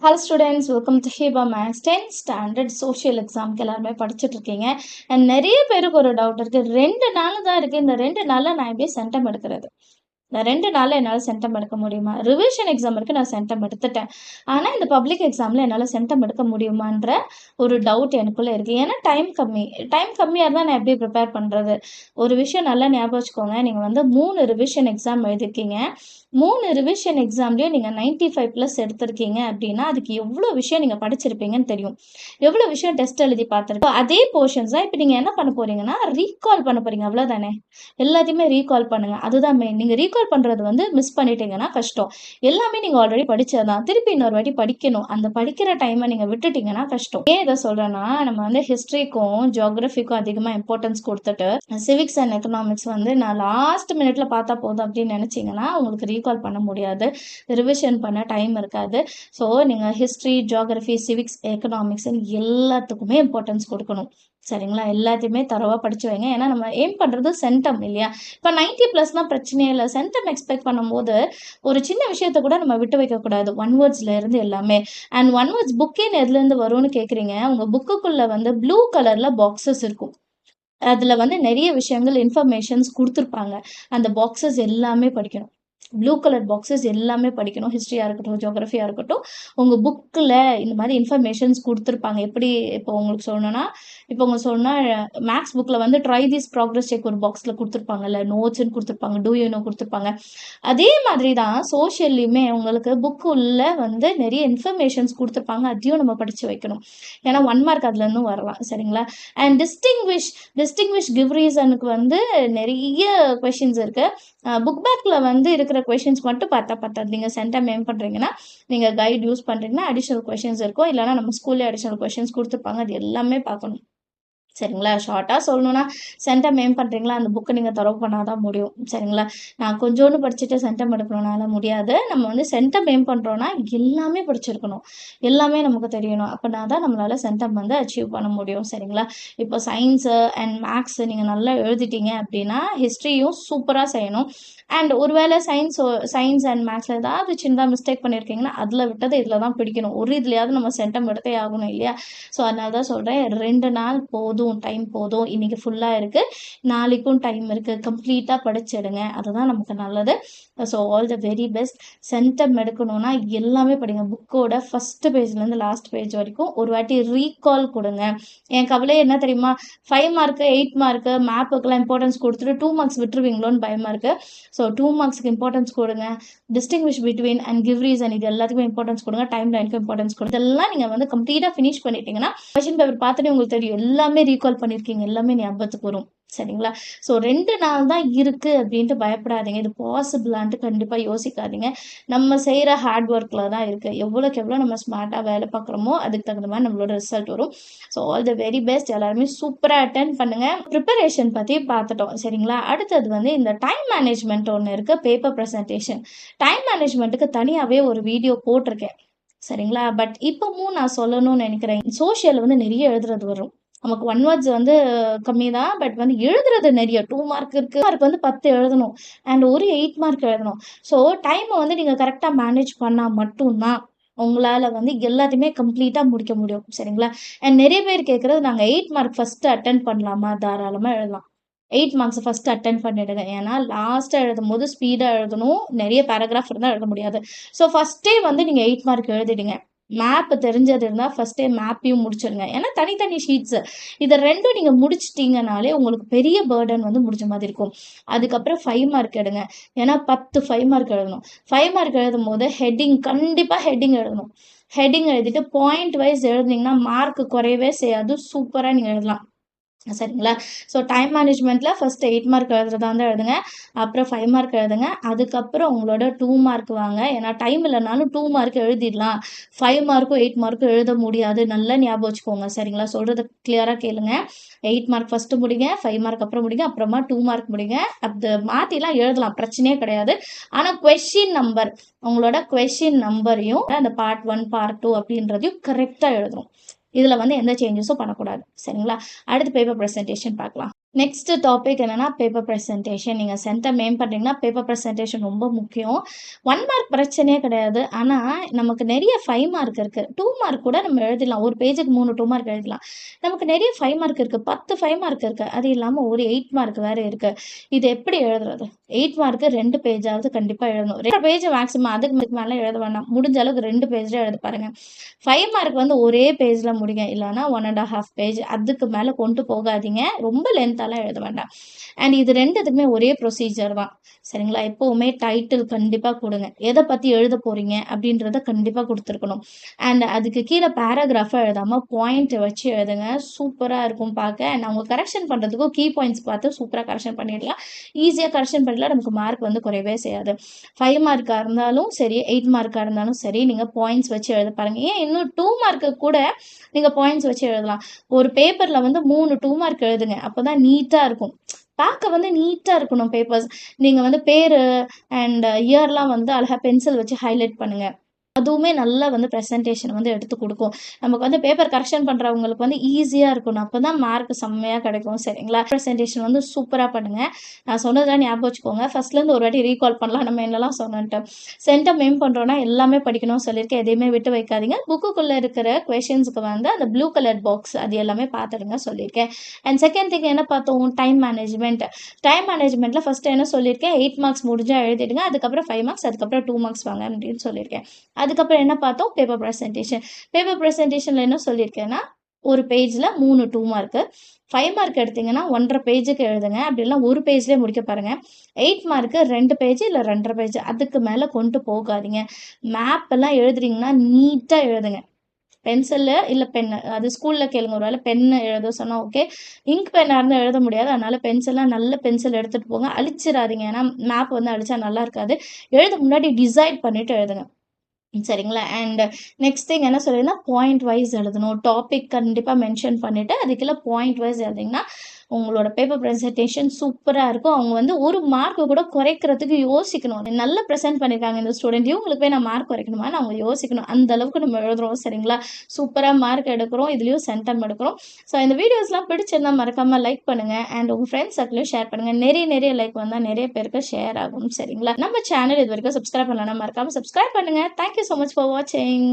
Hello students, welcome to Hiba Max 10th standard social exam எல்லாருமே படிச்சுட்டு இருக்கீங்க. And நிறைய பேருக்கு ஒரு டவுட் இருக்கு. 2 நாள் தான் இருக்கு. இந்த 2 நாள்ல நான் எப்படி சென்டம் எடுக்கிறது? இந்த 2 நாள்ல என்னால சென்டம் எடுக்க முடியுமா? ரிவிஷன் எக்ஸாம் இருக்கு, நான் சென்டம் எடுத்துட்டேன். ஆனா இந்த பப்ளிக் எக்ஸாம்ல என்னால சென்டம் எடுக்க முடியுமான்ற ஒரு டவுட் எனக்குள்ள இருக்கு. ஏன்னா டைம் கம்மி. டைம் கம்மியா இருந்தா நான் எப்படி ப்ரிப்பேர் பண்றது? ஒரு விஷயம் நல்லா ஞாபகம் வச்சுக்கோங்க. நீங்க வந்து 3 ரிவிஷன் எக்ஸாம் எழுதிருக்கீங்க. 3 ரிவிஷன் எக்ஸாம்லயும் நீங்க 95+ எடுத்திருக்கீங்க அப்படின்னா, அதுக்கு எவ்வளோ விஷயம் நீங்க படிச்சிருப்பீங்கன்னு தெரியும். எவ்வளோ விஷயம் டெஸ்ட் எழுதி பார்த்துருப்போம். அதே போர்ஷன்ஸ் தான் இப்ப நீங்க என்ன பண்ண போறீங்கன்னா, ரீகால் பண்ண போறீங்க. அவ்வளோதானே. எல்லாத்தையுமே ரீகால் பண்ணுங்க. அதுதான் மெயின். நீங்க ரீகால் பண்றது வந்து மிஸ் பண்ணிட்டீங்கன்னா கஷ்டம். எல்லாமே நீங்க ஆல்ரெடி படிச்சதுதான். திருப்பி இன்னொரு வாட்டி படிக்கணும். அந்த படிக்கிற டைமை நீங்க விட்டுட்டீங்கன்னா கஷ்டம். ஏன் இதை சொல்றேன்னா, நம்ம வந்து ஹிஸ்டரிக்கும் ஜியோகிராஃபிக்கும் அதிகமா இம்பார்ட்டன்ஸ் கொடுத்துட்டு சிவிக்ஸ் அண்ட் எக்கனாமிக்ஸ் வந்து நான் லாஸ்ட் மினிட்ல பார்த்தா போதும் அப்படின்னு நினைச்சீங்கன்னா உங்களுக்கு ரீகால் பண்ண முடியாது. ரிவிஷன் பண்ண டைம் இருக்காது. ஸோ நீங்கள் ஹிஸ்ட்ரி, ஜியோகிராஃபி, சிவிக்ஸ், எக்கனாமிக்ஸ் எல்லாத்துக்குமே இம்பார்ட்டன்ஸ் கொடுக்கணும். சரிங்களா? எல்லாத்தையுமே தரவாக படிச்சு வைங்க. ஏன்னா நம்ம எய்ம் பண்ணுறது சென்டம் இல்லையா? இப்போ 90+னா பிரச்சனையே இல்லை. சென்டம் எக்ஸ்பெக்ட் பண்ணும்போது ஒரு சின்ன விஷயத்த கூட நம்ம விட்டு வைக்கக்கூடாது. ஒன் வேர்ட்ஸ்ல இருந்து எல்லாமே. அண்ட் ஒன் வேர்ட்ஸ் புக்கேன்னு எதுலேருந்து வரும்னு கேட்குறீங்க. உங்கள் புக்குக்குள்ளே வந்து ப்ளூ கலரில் பாக்ஸஸ் இருக்கும். அதில் வந்து நிறைய விஷயங்கள் இன்ஃபர்மேஷன்ஸ் கொடுத்துருப்பாங்க. அந்த பாக்ஸஸ் எல்லாமே படிக்கணும். ப்ளூ கலர் பாக்ஸஸ் எல்லாமே படிக்கணும். ஹிஸ்ட்ரியாக இருக்கட்டும், ஜியோகிராஃபியாக இருக்கட்டும், உங்கள் புக்கில் இந்த மாதிரி இன்ஃபர்மேஷன்ஸ் கொடுத்துருப்பாங்க. எப்படி இப்போ உங்களுக்கு சொல்லணும்னா, இப்போ உங்களுக்கு சொன்னால் மேக்ஸ் புக்கில் வந்து ட்ரை திஸ் ப்ராக்ரஸ் செக் ஒரு பாக்ஸில் கொடுத்துருப்பாங்கல்ல, நோட்ஸ்ன்னு கொடுத்துருப்பாங்க, டூ யூ நோ கொடுத்துருப்பாங்க. அதே மாதிரி தான் சோஷியல்லையுமே உங்களுக்கு புக்கு உள்ள வந்து நிறைய இன்ஃபர்மேஷன்ஸ் கொடுத்துருப்பாங்க. அதையும் நம்ம படித்து வைக்கணும். ஏன்னா 1 மார்க் அதுலேருந்தும் வரலாம். சரிங்களா? அண்ட் டிஸ்டிங்விஷ் கிவ் ரீசனுக்கு வந்து நிறைய கொஷின்ஸ் இருக்குது. புக் பேக்கில் வந்து இருக்கிற கொஷின்ஸ் மட்டும் பார்த்தா பத்தாது. நீங்கள் சென்டம் ஏம் பண்ணுறீங்கன்னா, நீங்கள் கைட் யூஸ் பண்ணுறீங்கன்னா அடிஷ்னல் கொஷின்ஸ் இருக்கும். இல்லைனா நம்ம ஸ்கூல்லேயே அடிஷ்னல் கொஷின்ஸ் கொடுத்துருப்பாங்க. அது எல்லாமே பார்க்கணும். சரிங்களா? ஷார்ட்டாக சொல்லணும்னா, சென்டம் ஏம் பண்ணுறீங்களா, அந்த புக்கை நீங்கள் தரவு பண்ணாதான் முடியும். சரிங்களா? நான் கொஞ்சோண்டு படிச்சுட்டு சென்டம் எடுக்கணும்னால முடியாது. நம்ம வந்து சென்டம் ஏம் பண்ணுறோன்னா எல்லாமே படிச்சிருக்கணும். எல்லாமே நமக்கு தெரியணும். அப்படின்னா தான் நம்மளால் சென்டம் வந்து அச்சீவ் பண்ண முடியும். சரிங்களா? இப்போ சயின்ஸு அண்ட் மேக்ஸு நீங்கள் நல்லா எழுதிட்டீங்க அப்படின்னா, ஹிஸ்ட்ரியும் சூப்பராக செய்யணும். அண்ட் ஒருவேளை சயின்ஸ் அண்ட் மேக்ஸில் ஏதாவது சின்னதாக மிஸ்டேக் பண்ணியிருக்கீங்கன்னா, அதில் விட்டது இதில் தான் பிடிக்கணும். ஒரு இதுலையாவது நம்ம சென்டம் எடுத்தே ஆகணும் இல்லையா? ஸோ அதனால தான் சொல்கிறேன், 2 நாள் போதும், டைம் போதும். இன்றைக்கி ஃபுல்லாக இருக்குது, நாளைக்கும் டைம் இருக்குது. கம்ப்ளீட்டாக படிச்சிடுங்க. அதுதான் நமக்கு நல்லது. So all the very best. Centum எடுக்கணும்னா எல்லாமே படிங்க. புக்கோட ஃபஸ்ட்டு பேஜ்லேருந்து லாஸ்ட் பேஜ் வரைக்கும் ஒரு வாட்டி ரீகால் கொடுங்க. என் கவலை என்ன தெரியுமா? 5 மார்க்கு, 8 மார்க்கு மேப்புக்கெல்லாம் இம்பார்ட்டன்ஸ் கொடுத்துட்டு 2 மார்க்ஸ் விட்டுருவீங்களோன்னு பயமாக இருக்குது. ஸோ 2 மார்க்ஸ்க்கு இம்பார்ட்டன்ஸ் கொடுங்க. Distinguish between and give reason இது எல்லாத்துக்குமே இம்பார்ட்டன்ஸ் கொடுங்க. டைம் லைனுக்கு இம்பார்ட்டன்ஸ் கொடுங்க. இதெல்லாம் நீங்கள் வந்து கம்ப்ளீட்டாக ஃபினிஷ் பண்ணிட்டீங்கன்னா கொஷின் பேப்பர் பார்த்துட்டு உங்களுக்கு தெரியும் எல்லாமே ரீகால் பண்ணியிருக்கீங்க, எல்லாமே ஞாபகத்துக்கு வரும். சரிங்களா? ஸோ 2 நாள் தான் இருக்குது அப்படின்ட்டு பயப்படாதீங்க. இது பாசிபிளான்ட்டு கண்டிப்பாக யோசிக்காதீங்க. நம்ம செய்கிற ஹார்ட் ஒர்க்கில் தான் இருக்குது. எவ்வளோக்கு எவ்வளோ நம்ம ஸ்மார்ட்டாக வேலை பார்க்குறோமோ அதுக்கு தகுந்த மாதிரி நம்மளோட ரிசல்ட் வரும். So all the very best. எல்லாருமே சூப்பராக அட்டென்ட் பண்ணுங்கள். ப்ரிப்பரேஷன் பற்றி பார்த்துட்டோம். சரிங்களா? அடுத்தது வந்து இந்த டைம் மேனேஜ்மெண்ட் ஒன்று இருக்குது, பேப்பர் ப்ரெசன்டேஷன். டைம் மேனேஜ்மெண்ட்டுக்கு தனியாகவே ஒரு வீடியோ போட்டிருக்கேன். சரிங்களா? பட் இப்போவும் நான் சொல்லணும்னு நினைக்கிறேன். சோஷியல் வந்து நிறைய எழுதுறது வரும். நமக்கு 1 வேர்ட்ஸ் வந்து கம்மி தான். பட் வந்து எழுதுறது நிறைய 2 மார்க் இருக்குது. மார்க் வந்து 10 எழுதணும். அண்ட் ஒரு 8 மார்க் எழுதணும். ஸோ டைமை வந்து நீங்கள் கரெக்டாக மேனேஜ் பண்ணால் மட்டும்தான் உங்களால் வந்து எல்லாத்தையுமே கம்ப்ளீட்டாக முடிக்க முடியும். சரிங்களா? அண்ட் நிறைய பேர் கேட்குறது, நாங்கள் 8 மார்க் ஃபஸ்ட்டு அட்டென்ட் பண்ணலாமா? தாராளமாக எழுதலாம். 8 மார்க்ஸ் ஃபஸ்ட்டு அட்டென்ட் பண்ணிடுங்க. ஏன்னா லாஸ்ட்டாக எழுதும்போது ஸ்பீடாக எழுதணும். நிறைய பேராகிராஃப் இருந்தால் எழுத முடியாது. ஸோ ஃபஸ்ட்டே வந்து நீங்கள் 8 மார்க் எழுதிடுங்க. மேப் தெரிஞ்சது இருந்தால் ஃபஸ்ட்டே மேப்பையும் முடிச்சிடுங்க. ஏன்னா தனித்தனி ஷீட்ஸு இதை 2ம் நீங்கள் முடிச்சிட்டிங்கனாலே உங்களுக்கு பெரிய பேர்டன் வந்து முடிஞ்ச மாதிரி இருக்கும். அதுக்கப்புறம் 5 மார்க் எடுங்க. ஏன்னா 10 5 மார்க் எழுதணும். 5 மார்க் எழுதும் போது கண்டிப்பாக ஹெட்டிங் எழுதணும். ஹெட்டிங் எழுதிட்டு பாயிண்ட் வைஸ் எழுதினீங்கன்னா மார்க் குறையவே செய்யாது. சூப்பராக நீங்கள் எழுதலாம். சரிங்களா? ஸோ டைம் மேனேஜ்மெண்ட்டில் ஃபஸ்ட்டு 8 மார்க் எழுதுறதா இருந்தால் எழுதுங்க. அப்புறம் 5 மார்க் எழுதுங்க. அதுக்கப்புறம் உங்களோட 2 மார்க் வாங்க. ஏன்னா டைம் இல்லைனாலும் 2 மார்க் எழுதிடலாம். 5 மார்க்கும் 8 மார்க்கும் எழுத முடியாது. நல்லா ஞாபகம் வச்சுக்கோங்க. சரிங்களா? சொல்கிறத கிளியராக கேளுங்க. 8 மார்க் ஃபஸ்ட்டு முடிங்க, 5 மார்க் அப்புறம் முடிங்க, அப்புறமா 2 மார்க் முடிங்க. அது மாற்றிலாம் எழுதலாம், பிரச்சனையே கிடையாது. ஆனால் கொஷின் நம்பர், உங்களோட கொஷின் நம்பரையும் அந்த பார்ட் 1 பார்ட் 2 அப்படின்றதையும் கரெக்டாக எழுதணும். இதில் வந்து எந்த சேஞ்சஸும் பண்ணக்கூடாது. சரிங்களா? அடுத்து பேப்பர் ப்ரெசன்டேஷன் பார்க்கலாம். நெக்ஸ்ட் டாபிக் என்னன்னா, பேப்பர் பிரசன்டேஷன். நீங்க சென்டம் எய்ம் பண்றீங்கன்னா, பேப்பர் பிரசன்டேஷன் ரொம்ப முக்கியம். 1 மார்க் பிரச்சனையே கிடையாது. ஆனா, நமக்கு நெறைய 5 மார்க் இருக்கு. 2 மார்க் கூட நம்ம எழுதிடலாம். ஒரு பேஜுக்கு 3 2 மார்க் எழுதலாம். நமக்கு நெறைய 5 மார்க் இருக்கு. 10 5 மார்க் இருக்கு. அது இல்லாம ஒரு 8 மார்க் வேற இருக்கு. இது எப்படி எழுதுறது? 8 மார்க்கு 2 பேஜாவது கண்டிப்பா எழுதணும். 2 பேஜ் மேக்ஸிமம், அதுக்கு மேல எழுத வேண்டாம். முடிஞ்ச அளவுக்கு 2 பேஜ்ல எழுத பாருங்க. 5 மார்க் வந்து ஒரே பேஜ்ல முடிங்க. இல்லன்னா 1 1/2 பேஜ். அதுக்கு மேல கொண்டு போகாதீங்க. ரொம்ப லென்த்தாலாம் எழுத வேண்டாம். அண்ட் இது 2த்துக்குமே ஒரே ப்ரொசீஜர் தான். சரிங்களா? எப்பவுமே டைட்டில் கண்டிப்பா குடுங்க. எத பத்தி எழுத போறீங்க அப்படின்றத கண்டிப்பா குடுத்துருக்கணும். அண்ட் அதுக்கு கீழ பேராகிராஃபா எழுதாம பாயிண்ட் வச்சு எழுதுங்க. சூப்பரா இருக்கும் பாக்க. அண்ட் அவங்க கரெக்ஷன் பண்றதுக்கும் கீ பாயிண்ட்ஸ் பார்த்து சூப்பரா கரெக்ஷன் பண்ணிடலாம். ஈஸியா கரெக்ஷன் பண்ணிடலாம். நமக்கு மார்க் வந்து குறையவே செய்யாது. 5 மார்க்கா இருந்தாலும் சரி, 8 மார்க்கா இருந்தாலும் சரி, நீங்க பாயிண்ட்ஸ் வச்சு எழுத பாருங்க. ஏன் இன்னும் 2 மார்க்கு கூட நீங்க பாயிண்ட்ஸ் வச்சு எழுதலாம். ஒரு பேப்பர்ல வந்து 3 2 மார்க் எழுதுங்க. அப்பதான் நீட்டா இருக்கும். பார்க்க வந்து நீட்டா இருக்கணும் பேப்பர்ஸ். நீங்க வந்து பேரு அண்ட் இயர்லாம் வந்து அழகா பென்சில் வச்சு ஹைலைட் பண்ணுங்க. அதுவுமே நல்லா வந்து பிரசன்டேஷன் வந்து எடுத்து குடுக்கும். நமக்கு வந்து பேப்பர் கரெக்ஷன் பண்றவங்களுக்கு வந்து ஈஸியா இருக்கணும். அப்பதான் மார்க் செம்மையா கிடைக்கும். சரிங்களா? பிரசன்டேஷன் வந்து சூப்பரா பண்ணுங்க. நான் சொன்னதெல்லாம் ஞாபகம் வச்சுக்கோங்க. ஃபர்ஸ்ட்லேருந்து ஒரு வாட்டி ரீகால் பண்ணலாம் நம்ம என்னலாம் சொன்னோன்ட்டு. சென்டம் எய்ம் பண்றோம்னா எல்லாமே படிக்கணும்னு சொல்லியிருக்கேன். எதையுமே விட்டு வைக்காதீங்க. புக்குக்குள்ள இருக்கிற கொஸ்டின்ஸ்க்கு வந்து அந்த ப்ளூ கலர் பாக்ஸ் அது எல்லாமே பார்த்துடுங்க சொல்லியிருக்கேன். அண்ட் செகண்ட் திங் என்ன பார்த்தோம்? Time management. டைம் மேனேஜ்மென்ட்ல ஃபர்ஸ்ட் என்ன சொல்லியிருக்கேன்? 8 மார்க்ஸ் முடிஞ்சா எழுதிடுங்க. அதுக்கப்புறம் 5 மார்க்ஸ், அதுக்கப்புறம் 2 மார்க்ஸ் வாங்க அப்படின்னு சொல்லியிருக்கேன். அதுக்கப்புறம் என்ன பார்த்தோம்? Paper presentation. பேப்பர் பிரசன்டேஷன்ல என்ன சொல்லியிருக்கேன்னா, ஒரு பேஜ்ல 3 2 மார்க்கு. 5 மார்க் எடுத்தீங்கன்னா 1 1/2 பேஜுக்கு எழுதுங்க. அப்படி இல்லனா ஒரு பேஜ்லயே முடிக்க பாருங்க. 8 மார்க்கு 2 பேஜ் இல்ல 2 1/2 பேஜ். அதுக்கு மேல கொண்டு போகாதீங்க. மேப் எல்லாம் எழுதுறீங்கன்னா நீட்டா எழுதுங்க. பென்சிலு இல்ல பென்னு. அது ஸ்கூல்ல கேளுங்க. ஒரு வேள பென்னு எழுத சொன்னா ஓகே. இங்க் பென்னா இருந்தா எழுத முடியாது. அதனால பென்சில்னா நல்ல பென்சில் எடுத்துட்டு போங்க. அழிச்சிராதீங்க. ஏன்னா மேப் வந்து அழிச்சா நல்லா இருக்காது. எழுத முன்னாடி டிசைட் பண்ணிட்டு எழுதுங்க. சரிங்களா? அண்ட் நெக்ஸ்ட் திங் என்ன சொல்லியிருந்தா, பாயிண்ட் வைஸ் எழுதணும். டாபிக் கண்டிப்பா மென்ஷன் பண்ணிட்டு, அதுக்குள்ள பாயிண்ட் வைஸ் எழுதினீங்கன்னா, உங்களோட பேப்பர் பிரசன்டேஷன் சூப்பரா இருக்கும். அவங்க வந்து ஒரு மார்க் கூட குறைக்கிறதுக்கு யோசிக்கணும். நல்லா பிரசன்ட் பண்ணியிருக்காங்க இந்த ஸ்டூடெண்ட். இவங்களுக்கு போய் நான் மார்க் குறைக்கணுமான்னு அவங்க யோசிக்கணும். அந்த அளவுக்கு நம்ம எழுதுறோம். சரிங்களா? சூப்பரா மார்க் எடுக்கிறோம். இதுலயும் சென்டம் எடுக்கிறோம். ஸோ இந்த வீடியோஸ்லாம் பிடிச்சிருந்தா மறக்காம லைக் பண்ணுங்க. அண்ட் உங்க ஃப்ரெண்ட்ஸ் சர்க்கிளையும் ஷேர் பண்ணுங்க. நிறைய லைக் வந்தா நிறைய பேருக்கு ஷேர் ஆகும். சரிங்களா? நம்ம சேனல் இது வரைக்கும் சப்ஸ்கிரைப் பண்ணலன்னா மறக்காம சப்ஸ்கிரைப் பண்ணுங்க. Thank you so much for watching.